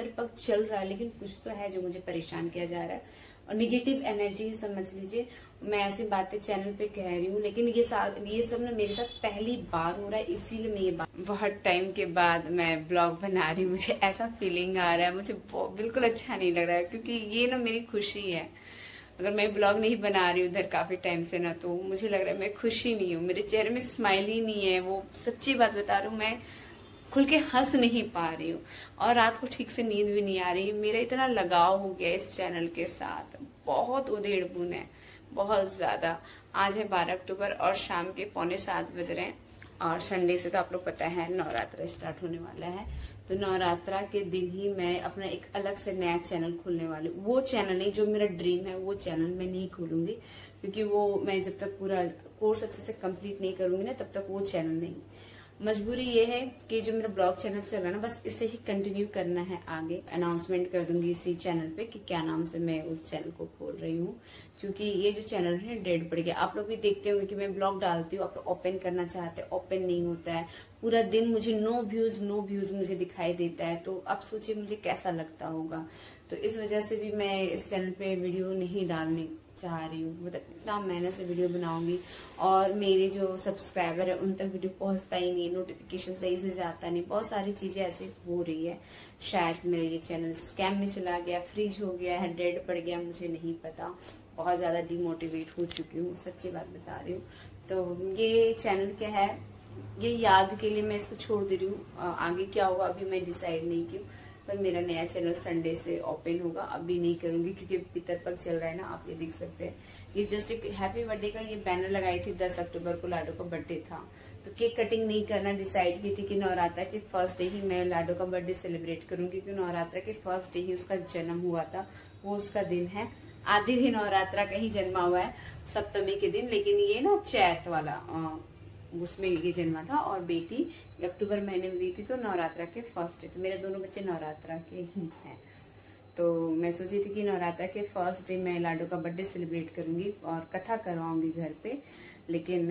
पितर पक्ष चल रहा है, लेकिन कुछ तो है जो मुझे परेशान किया जा रहा है और निगेटिव एनर्जी समझ लीजिए। मैं ऐसी बातें चैनल पे कह रही हूँ, लेकिन ये सब ना मेरे साथ पहली बार हो रहा है, इसीलिए मैं ये बात बहुत टाइम के बाद मैं ब्लॉग बना रही हूँ। मुझे ऐसा फीलिंग आ रहा है, मुझे बिल्कुल अच्छा नहीं लग रहा है, क्योंकि ये ना मेरी खुशी है। अगर मैं ब्लॉग नहीं बना रही हूँ उधर काफी टाइम से ना, तो मुझे लग रहा है मैं खुशी नहीं हूँ, मेरे चेहरे में स्माइल ही नहीं है। वो सच्ची बात बता रही हूँ, मैं खुल के हंस नहीं पा रही हूँ और रात को ठीक से नींद भी नहीं आ रही। मेरा इतना लगाव हो गया इस चैनल के साथ, बहुत उधेड़ बुन है, बहुत ज्यादा। आज है 12 अक्टूबर और शाम के 6:45 बज रहे हैं और संडे से तो आप लोग पता है नवरात्रा स्टार्ट होने वाला है। तो नवरात्रा के दिन ही मैं अपना एक अलग से नया चैनल खोलने वाली हूँ। वो चैनल नहीं, जो मेरा ड्रीम है वो चैनल मैं नहीं खोलूंगी, क्योंकि वो मैं जब तक पूरा कोर्स अच्छे से कंप्लीट नहीं करूंगी ना, तब तक वो चैनल नहीं। मजबूरी ये है कि जो मेरा ब्लॉग चैनल चल रहा है ना, बस इसे ही कंटिन्यू करना है। आगे अनाउंसमेंट कर दूंगी इसी चैनल पे कि क्या नाम से मैं उस चैनल को खोल रही हूँ, क्योंकि ये जो चैनल है डेड पड़ गया। आप लोग भी देखते होंगे कि मैं ब्लॉग डालती हूँ, आप लोग ओपन करना चाहते हैं, ओपन नहीं होता है। पूरा दिन मुझे नो व्यूज मुझे दिखाई देता है, तो आप सोचिए मुझे कैसा लगता होगा। तो इस वजह से भी मैं इस चैनल पे वीडियो नहीं डालने चाह रही हूँ। मतलब इतना मेहनत से वीडियो बनाऊंगी और मेरे जो सब्सक्राइबर है उन तक वीडियो पहुंचता ही नहीं, नोटिफिकेशन सही से जाता नहीं, बहुत सारी चीजें ऐसे हो रही है। शायद मेरा ये चैनल स्कैम में चला गया, फ्रीज हो गया है, डेड पड़ गया, मुझे नहीं पता। बहुत ज्यादा डिमोटिवेट हो चुकी हूँ, सच्ची बात बता रही हूँ। तो ये चैनल क्या है, ये याद के लिए मैं इसको छोड़ दे रही हूँ। आगे क्या होगा अभी मैं डिसाइड नहीं की हूँ, पर मेरा नया चैनल संडे से ओपन होगा। अभी नहीं करूंगी क्योंकि पितर पक्ष चल रहा है ना, आप ये देख सकते हैं। ये जस्ट एक हैप्पी बर्थडे का ये बैनर लगाई थी, 10 अक्टूबर को लाडो का बर्थडे था, तो केक कटिंग नहीं करना डिसाइड की थी कि नवरात्रा के फर्स्ट डे ही मैं लाडो का बर्थडे सेलिब्रेट करूंगी, क्योंकि नवरात्रा के फर्स्ट डे ही उसका जन्म हुआ था, वो उसका दिन है। आदि भी नवरात्रा का ही जन्मा हुआ है, सप्तमी के दिन, लेकिन ये ना चैत वाला उसमें ये जन्मा था, और बेटी अक्टूबर महीने में हुई थी, तो नवरात्रा के फर्स्ट डे। तो मेरे दोनों बच्चे नवरात्रा के ही हैं। तो मैं सोची थी कि नवरात्रा के फर्स्ट डे मैं लाडो का बर्थडे सेलिब्रेट करूंगी और कथा करवाऊंगी घर पे, लेकिन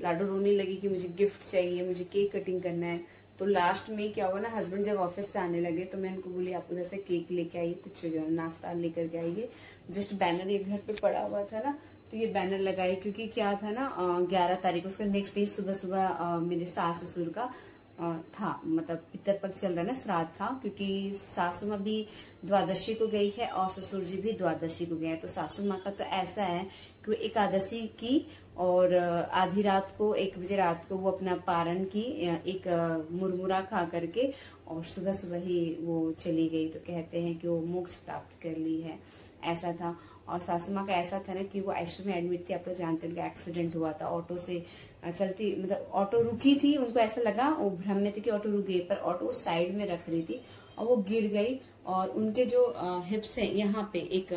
लाडो रोने लगी कि मुझे गिफ्ट चाहिए, मुझे केक कटिंग करना है। तो लास्ट में क्या हुआ ना, हस्बैंड जब ऑफिस से आने लगे तो मैं उनको बोली आप उधर से केक लेके आइए, कुछ नाश्ता लेकर के आइए। जस्ट बैनर ये घर पे पड़ा हुआ था ना, तो ये बैनर लगाई, क्योंकि क्या था ना 11 तारीख उसका नेक्स्ट डे सुबह सुबह मेरे सास ससुर का था, मतलब पितर पक्ष चल रहा है ना, श्राद्ध था, क्योंकि सासू माँ भी द्वादशी को गई है और ससुर जी भी द्वादशी को गए हैं। तो सासू माँ का तो ऐसा है कि वो एकादशी की और आधी रात को 1 बजे रात को वो अपना पारण की, एक मुरमुरा खा करके और सुबह सुबह ही वो चली गई। तो कहते हैं कि वो मोक्ष प्राप्त कर ली है, ऐसा था। और सासू माँ का ऐसा था ना कि वो आईसीयू में एडमिट थी, आप लोग जानते हैं, एक्सीडेंट हुआ था, ऑटो से चलती, मतलब ऑटो रुकी थी, उनको ऐसा लगा, वो भ्रम में थी कि ऑटो रुक गई, पर ऑटो साइड में रख रही थी और वो गिर गई। और उनके जो हिप्स है, यहाँ पे एक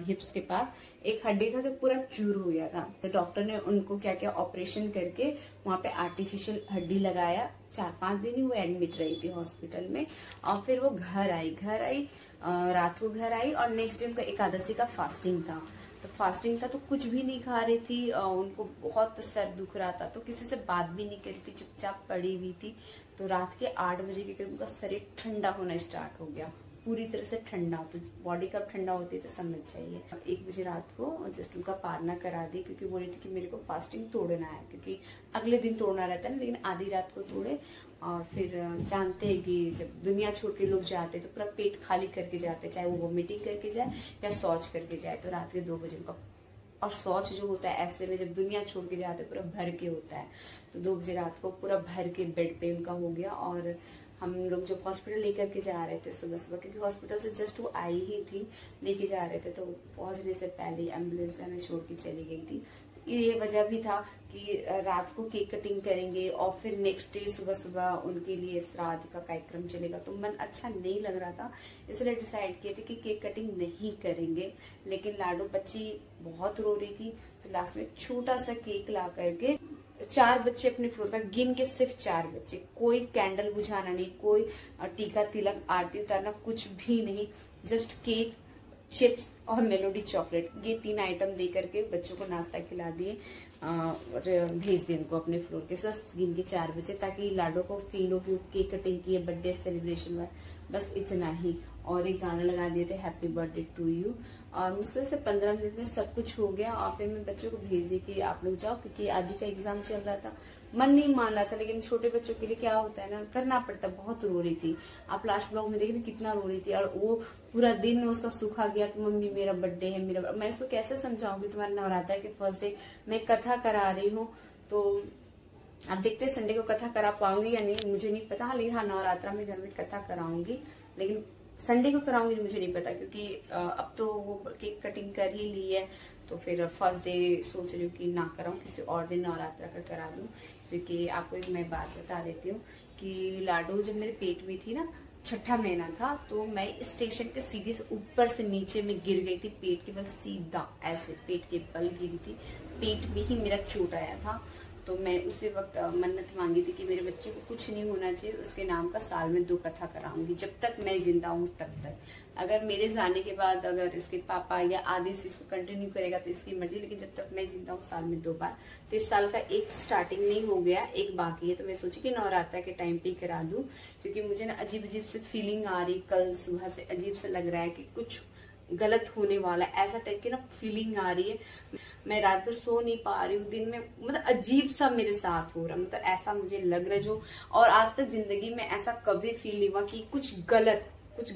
हिप्स के पास एक हड्डी था जो पूरा चूर हो गया था। तो डॉक्टर ने उनको क्या क्या ऑपरेशन करके वहां पे आर्टिफिशियल हड्डी लगाया। 4-5 दिन ही वो एडमिट रही थी हॉस्पिटल में, और फिर वो घर आई रात को घर आई, और नेक्स्ट डे उनका एकादशी का फास्टिंग था। तो फास्टिंग था तो कुछ भी नहीं खा रही थी, उनको बहुत सर दुख रहा था, तो किसी से बात भी नहीं कर रही थी, चुपचाप पड़ी हुई थी। तो रात के 8 बजे के करीब उनका शरीर ठंडा होना स्टार्ट हो गया, पूरी तरह से ठंडा। तो बॉडी कब ठंडा होती है तो समझ चाहिए। 1 बजे रात को जस्ट उनका पारना करा दी, क्योंकि बोली थी कि मेरे को फास्टिंग तोड़ना है, क्योंकि अगले दिन तोड़ना रहता है ना, लेकिन आधी रात को तोड़े। और फिर जानते हैं कि जब दुनिया छोड़ के लोग जाते तो पूरा पेट खाली करके जाते, चाहे वो वोमिटिंग करके जाए या शौच करके जाए। तो रात के 2 बजे उनका, और शौच जो होता है ऐसे में जब दुनिया छोड़ के जाते पूरा भर के होता है, तो 2 बजे रात को पूरा भर के बेड पे उनका हो गया। और हम लोग जब हॉस्पिटल लेकर के जा रहे थे सुबह सुबह, क्योंकि हॉस्पिटल से जस्ट वो आई ही थी, लेके जा रहे थे, तो पहुंचने से पहले एम्बुलेंस में छोड़ के चली गई थी। ये वजह भी था कि रात को केक कटिंग करेंगे और फिर नेक्स्ट डे सुबह सुबह उनके लिए श्राद्ध का कार्यक्रम चलेगा, तो मन अच्छा नहीं लग रहा था, इसलिए डिसाइड किए थे कि केक कटिंग नहीं करेंगे। लेकिन लाडो बच्ची बहुत रो रही थी, तो लास्ट में छोटा सा केक ला करके 4 बच्चे अपने फ्लोर का गिन के, सिर्फ 4 बच्चे, कोई कैंडल बुझाना नहीं, कोई टीका तिलक आरती उतारना, कुछ भी नहीं, जस्ट केक, चिप्स और मेलोडी चॉकलेट, ये 3 आइटम दे करके बच्चों को नाश्ता खिला दिए और भेज दिए उनको अपने फ्लोर के साथ गिन के 4 बजे, ताकि लाडो को फील हो कि केक कटिंग की, बर्थडे सेलिब्रेशन हुआ। बस इतना ही। और एक गाना लगा दिए थे हैप्पी बर्थडे टू यू, और मुश्किल से 15 मिनट में सब कुछ हो गया। और फिर मैं बच्चों को भेज दी कि आप लोग जाओ, क्योंकि आदि का एग्जाम चल रहा था। मन नहीं मान रहा था, लेकिन छोटे बच्चों के लिए क्या होता है ना, करना पड़ता। बहुत रो रही थी, आप लास्ट ब्लॉग में देख रहे कितना रो रही थी। और वो पूरा दिन उसका सूखा गया, तो मम्मी मेरा बर्थडे है, मेरा। मैं उसको कैसे समझाऊंगी, तुम्हारे नवरात्र के फर्स्ट डे मैं कथा करा रही हूँ। तो आप देखते हैं संडे को कथा करा पाऊंगी या नहीं, मुझे नहीं पता। लेकिन हाँ, नवरात्रा में घर में कथा कराऊंगी, लेकिन संडे को कराऊंगी मुझे नहीं पता, क्योंकि अब तो वो केक कटिंग कर ही ली है। तो फिर फर्स्ट डे सोच रही हूँ कि ना कराऊं, किसी और दिन नवरात्रा का करा दूं। क्योंकि आपको एक मैं बात बता देती हूँ कि लाडो जब मेरे पेट में थी ना, 6ठा महीना था, तो मैं स्टेशन के सीधे से ऊपर से नीचे में गिर गई थी। पेट के बल सीधा ऐसे पेट के बल गिरी थी, पेट में ही मेरा चोट आया था। तो मैं उसी वक्त मन्नत मांगी थी कि मेरे बच्चे को कुछ नहीं होना चाहिए, उसके नाम का साल में 2 कथा कराऊंगी, जब तक मैं जिंदा हूँ तब तक। अगर मेरे जाने के बाद अगर इसके पापा या आदि से इसको कंटिन्यू करेगा तो इसकी मर्जी, लेकिन जब तक मैं जिंदा हूँ साल में 2 बार। तो इस साल का एक स्टार्टिंग में ही हो गया, एक बाकी है। तो मैं सोची कि नवरात्रा के टाइम पे करा दूं, क्योंकि मुझे ना अजीब अजीब से फीलिंग आ रही, कल सुबह से अजीब से लग रहा है कि कुछ गलत होने वाला है, ऐसा टाइप की ना फीलिंग आ रही है। मैं रात भर सो नहीं पा रही हूँ, दिन में मतलब अजीब सा मेरे साथ हो रहा, मतलब ऐसा मुझे लग रहा है जो, और आज तक जिंदगी में ऐसा कभी फील नहीं हुआ कि कुछ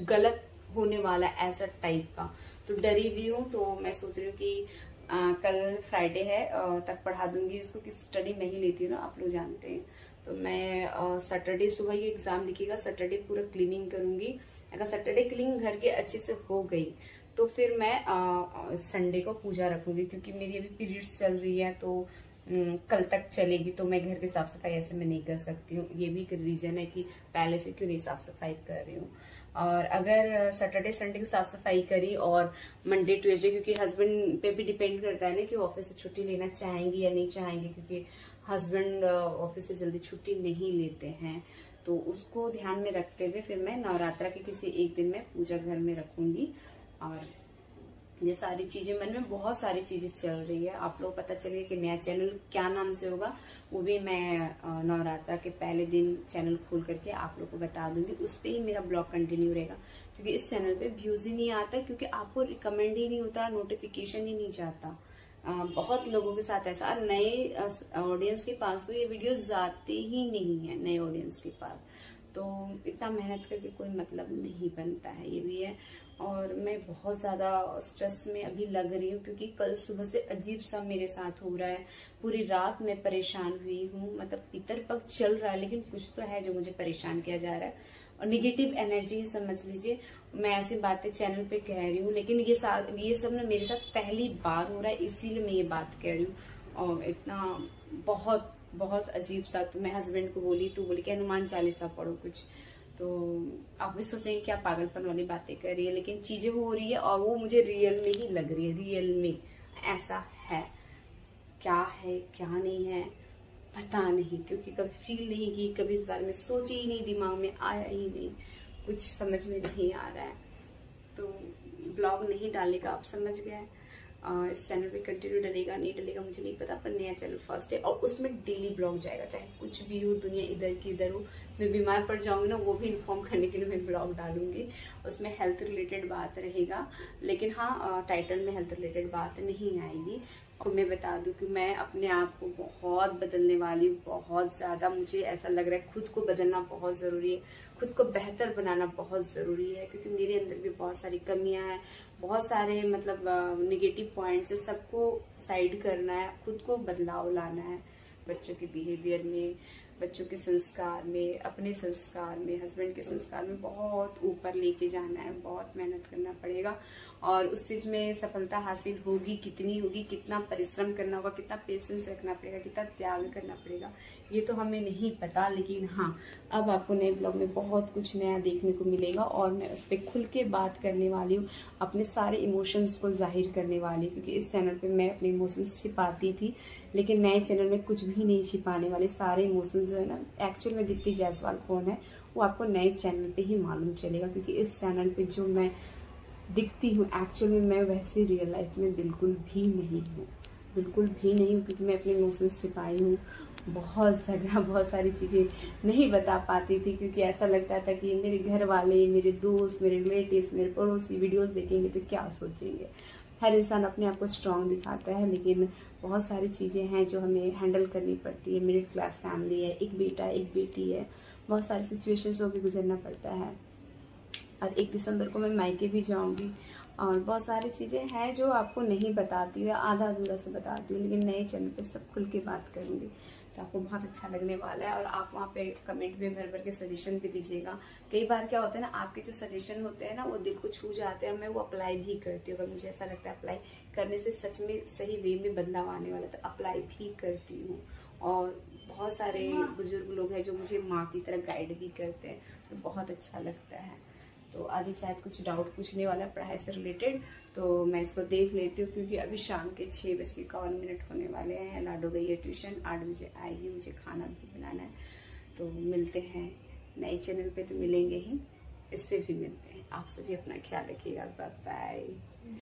गलत होने वाला है, ऐसा टाइप का। तो डरी भी हूँ। तो मैं सोच रही हूँ कि कल फ्राइडे है, तक पढ़ा दूंगी उसको, कि स्टडी मैं ही लेती हूँ ना, आप लोग जानते हैं। तो मैं सैटरडे सुबह ये एग्जाम लिखेगा, सैटरडे पूरा क्लीनिंग करूंगी। अगर सैटरडे क्लीनिंग घर के अच्छे से हो गई तो फिर मैं संडे को पूजा रखूंगी, क्योंकि मेरी अभी पीरियड्स चल रही है, तो कल तक चलेगी। तो मैं घर की साफ सफाई ऐसे में नहीं कर सकती हूँ। ये भी एक रीजन है कि पहले से क्यों नहीं साफ सफाई कर रही हूँ। और अगर सैटरडे संडे को साफ सफाई करी और मंडे ट्यूसडे, क्योंकि हस्बैंड पे भी डिपेंड करता है ना कि ऑफिस से छुट्टी लेना चाहेंगी या नहीं चाहेंगी, क्योंकि हस्बैंड ऑफिस से जल्दी छुट्टी नहीं लेते हैं। तो उसको ध्यान में रखते हुए फिर मैं नवरात्रा के किसी एक दिन में पूजा घर में रखूंगी। और ये सारी चीजें, मन में बहुत सारी चीजें चल रही है। आप लोग पता चलिए कि नया चैनल क्या नाम से होगा, वो भी मैं नवरात्रा के पहले दिन चैनल खोल करके आप लोग को बता दूंगी। उस पे ही मेरा ब्लॉग कंटिन्यू रहेगा, क्योंकि इस चैनल पे व्यूज ही नहीं आता, क्योंकि आपको रिकमेंड ही नहीं होता, नोटिफिकेशन ही नहीं जाता। बहुत लोगों के साथ ऐसा, नए ऑडियंस के पास तो ये वीडियो जाते ही नहीं है, नए ऑडियंस के पास। तो इतना मेहनत करके कोई मतलब नहीं बनता है, ये भी है। और मैं बहुत ज्यादा स्ट्रेस में अभी लग रही हूँ, क्योंकि कल सुबह से अजीब सा मेरे साथ हो रहा है। पूरी रात मैं परेशान हुई हूँ, मतलब पितर पक्ष चल रहा है, लेकिन कुछ तो है जो मुझे परेशान किया जा रहा है। और निगेटिव एनर्जी समझ लीजिए। मैं ऐसी बातें चैनल पे कह रही हूँ, लेकिन ये सब ना मेरे साथ पहली बार हो रहा है, इसीलिए मैं ये बात कह रही हूँ। और इतना बहुत अजीब सा। तो मैं हस्बैंड को बोली, तो बोली कि हनुमान चालीसा पढ़ो कुछ। तो आप भी सोचेंगे क्या पागलपन वाली बातें कर रही है, लेकिन चीजें हो रही है और वो मुझे रियल में ही लग रही है। रियल में ऐसा है, क्या है क्या नहीं है पता नहीं, क्योंकि कभी फील नहीं की, कभी इस बारे में सोची ही नहीं, दिमाग में आया ही नहीं, कुछ समझ में नहीं आ रहा है। तो ब्लॉग नहीं डालने का आप समझ गए। इस चैनल पे कंटिन्यू डलेगा नहीं डलेगा मुझे नहीं पता, पर नया चैनल फर्स्ट है और उसमें डेली ब्लॉग जाएगा, चाहे कुछ भी हो, दुनिया इधर की इधर हो। मैं बीमार पड़ जाऊंगी ना, वो भी इन्फॉर्म करने के लिए मैं ब्लॉग डालूंगी। उसमें हेल्थ रिलेटेड बात रहेगा, लेकिन हाँ टाइटल में हेल्थ रिलेटेड बात नहीं आएगी। और मैं बता दूं कि मैं अपने आप को बहुत बदलने वाली हूँ, बहुत ज्यादा। मुझे ऐसा लग रहा है खुद को बदलना बहुत जरूरी है, खुद को बेहतर बनाना बहुत जरूरी है, क्योंकि मेरे अंदर भी बहुत सारी कमियां हैं, बहुत सारे मतलब निगेटिव पॉइंट्स है। सबको साइड करना है, खुद को बदलाव लाना है, बच्चों के बिहेवियर में, बच्चों के संस्कार में, अपने संस्कार में, हस्बैंड के संस्कार में बहुत ऊपर लेके जाना है। बहुत मेहनत करना पड़ेगा और उस चीज में सफलता हासिल होगी, कितनी होगी, कितना परिश्रम करना होगा, कितना पेशेंस रखना पड़ेगा, कितना त्याग करना पड़ेगा, ये तो हमें नहीं पता। लेकिन हाँ, अब आपको नए ब्लॉग में बहुत कुछ नया देखने को मिलेगा और मैं उस पर खुल के बात करने वाली हूँ, अपने सारे इमोशंस को जाहिर करने वाली, क्योंकि इस चैनल पे मैं अपने इमोशंस छिपाती थी, लेकिन नए चैनल में कुछ भी नहीं छिपाने वाले। सारे इमोशंस जो है ना, एक्चुअल में दीप्ति जायसवाल कौन है वो आपको नए चैनल पे ही मालूम चलेगा, क्योंकि इस चैनल पे जो मैं दिखती हूँ एक्चुअल में मैं वैसे रियल लाइफ में बिल्कुल भी नहीं हूँ। बिल्कुल भी नहीं, क्योंकि मैं अपने इमोशंस छिपाई हूँ बहुत सारी चीज़ें नहीं बता पाती थी, क्योंकि ऐसा लगता था कि मेरे घर वाले, मेरे दोस्त, मेरे रिलेटिव्स, मेरे पड़ोसी वीडियोस देखेंगे तो क्या सोचेंगे। हर इंसान अपने आप को स्ट्रांग दिखाता है, लेकिन बहुत सारी चीज़ें हैं जो हमें हैंडल करनी पड़ती है। मिडिल क्लास फैमिली है, एक बेटा एक बेटी है, बहुत सारी सिचुएशंस होकर गुजरना पड़ता है। और 1 दिसंबर को मैं मायके भी जाऊंगी, और बहुत सारी चीज़ें हैं जो आपको नहीं बताती हूँ या आधा अधूरा से बताती हूँ, लेकिन नए चैनल पे सब खुल के बात करूँगी, तो आपको बहुत अच्छा लगने वाला है। और आप वहाँ पे कमेंट में भर भर के सजेशन भी दीजिएगा। कई बार क्या होता है ना, आपके जो सजेशन होते हैं ना वो दिल को छू जाते हैं, मैं वो अप्लाई भी करती हूँ। अगर मुझे ऐसा लगता है अप्लाई करने से सच में सही वे में बदलाव आने वाला, तो अप्लाई भी करती हूँ। और बहुत सारे बुजुर्ग लोग हैं जो मुझे माँ की तरह गाइड भी करते हैं, तो बहुत अच्छा लगता है। तो आगे शायद कुछ डाउट पूछने वाला पढ़ाई से रिलेटेड, तो मैं इसको देख लेती हूँ, क्योंकि अभी शाम के 6:51 होने वाले हैं। लाडो गई है ट्यूशन, 8 बजे आएगी, मुझे खाना भी बनाना है। तो मिलते हैं नए चैनल पे, तो मिलेंगे ही, इस पे भी मिलते हैं। आप सभी अपना ख्याल रखिएगा, बाय बाय।